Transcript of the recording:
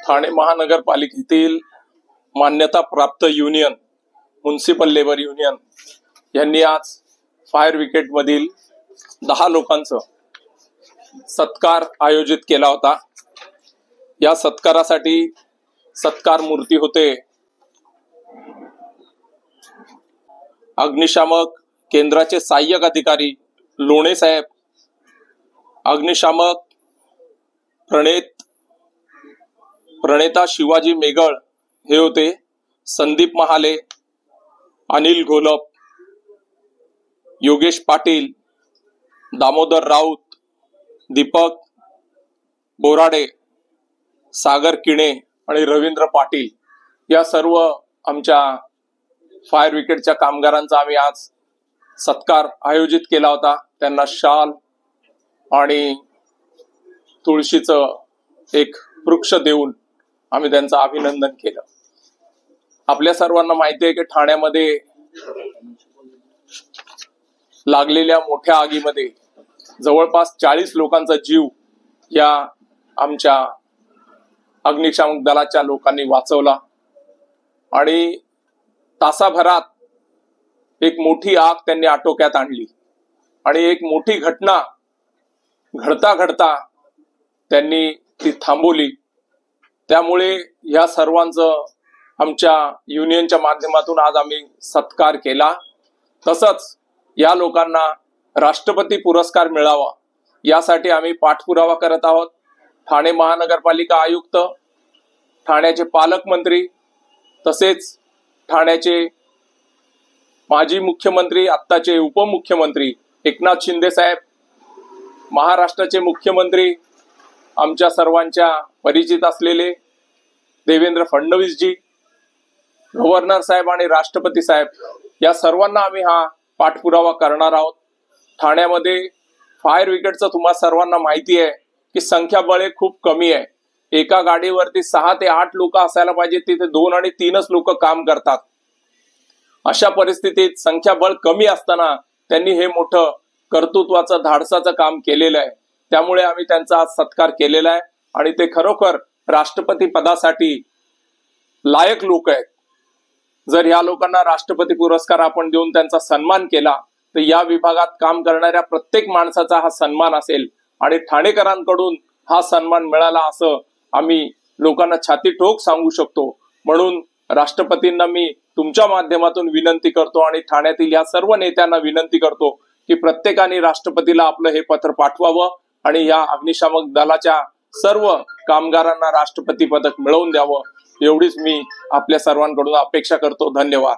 ठाणे महानगरपालिकेतील मान्यता प्राप्त युनियन म्युनिसिपल लेबर युनियन यांनी आज फायर ब्रिगेड मधील 10 लोकांचा सत्कार आयोजित केला होता। या सत्कारासाठी सत्कार मूर्ती होते अग्निशामक केंद्राचे सहाय्यक अधिकारी लोणे साहेब, अग्निशामक प्रणेता शिवाजी मेघळ हे होते, संदीप महाले, अनिल घोलप, योगेश पाटील, दामोदर राऊत, दीपक बोराडे, सागर किणे आणि रवींद्र पाटील या सर्व आमच्या फायर ब्रिगेडच्या कामगारांचा आम्ही आज सत्कार आयोजित केला होता। त्यांना शाल आणि तुळशीचं एक वृक्ष देऊन आम्ही त्यांचं अभिनंदन केलं। आपल्या सर्वांना माहिती आहे की ठाण्यामध्ये लागलेल्या मोठ्या आगीमध्ये जवळपास 40 लोकांचा जीव या आमच्या अग्निशामक दलाच्या लोकांनी वाचवला आणि तासाभरात एक मोठी आग त्यांनी आटोक्यात आणली आणि एक मोठी घटना घडता घडता त्यांनी ती थांबवली। त्यामुळे या सर्वांचं आमच्या युनियनच्या माध्यमातून आज आम्ही सत्कार केला। तसंच या लोकांना राष्ट्रपती पुरस्कार मिळावा यासाठी आम्ही पाठपुरावा करत आहोत। ठाणे महानगरपालिका आयुक्त, ठाण्याचे पालकमंत्री, तसेच ठाण्याचे माजी मुख्यमंत्री, आत्ताचे उपमुख्यमंत्री एकनाथ शिंदे साहेब, महाराष्ट्राचे मुख्यमंत्री आमच्या सर्वांच्या परिचित असलेले देवेंद्र फडणवीस जी, गव्हर्नर साहेब आणि राष्ट्रपती साहेब या सर्वांना आम्ही हा पाठपुरावा करणार आहोत। ठाण्यामध्ये फायर ब्रिगेडचं तुम्हा सर्वांना माहिती आहे की संख्याबळ खूप कमी आहे। एका गाडीवरती 6 ते 8 लोक असायला पाहिजे, तिथे 2 आणि 3च लोक काम करतात। अशा परिस्थितीत संख्याबळ कमी असताना त्यांनी हे मोठं कर्तृत्वाचं धाडसाचं काम केलेलं आहे। त्यामुळे आम्ही त्यांचा आज सत्कार केलेला आहे आणि ते खरोखर राष्ट्रपती पदासाठी लायक लोक आहेत। जर या लोकांना राष्ट्रपती पुरस्कार आपण देऊन त्यांचा सन्मान केला तर या विभागात काम करणाऱ्या प्रत्येक माणसाचा हा सन्मान असेल आणि ठाणेकरांकडून हा सन्मान मिळाला असं आम्ही लोकांना छाती ठोक सांगू शकतो। म्हणून राष्ट्रपतींना मी तुमच्या माध्यमातून विनंती करतो आणि ठाण्यातील या सर्व नेत्यांना विनंती करतो की प्रत्येकाने राष्ट्रपतीला आपलं हे पत्र पाठवावं आणि या अग्निशामक दलाच्या सर्व कामगारांना राष्ट्रपती पदक मिळवून द्यावं, एवढीच मी आपल्या सर्वांकडून अपेक्षा करतो। धन्यवाद।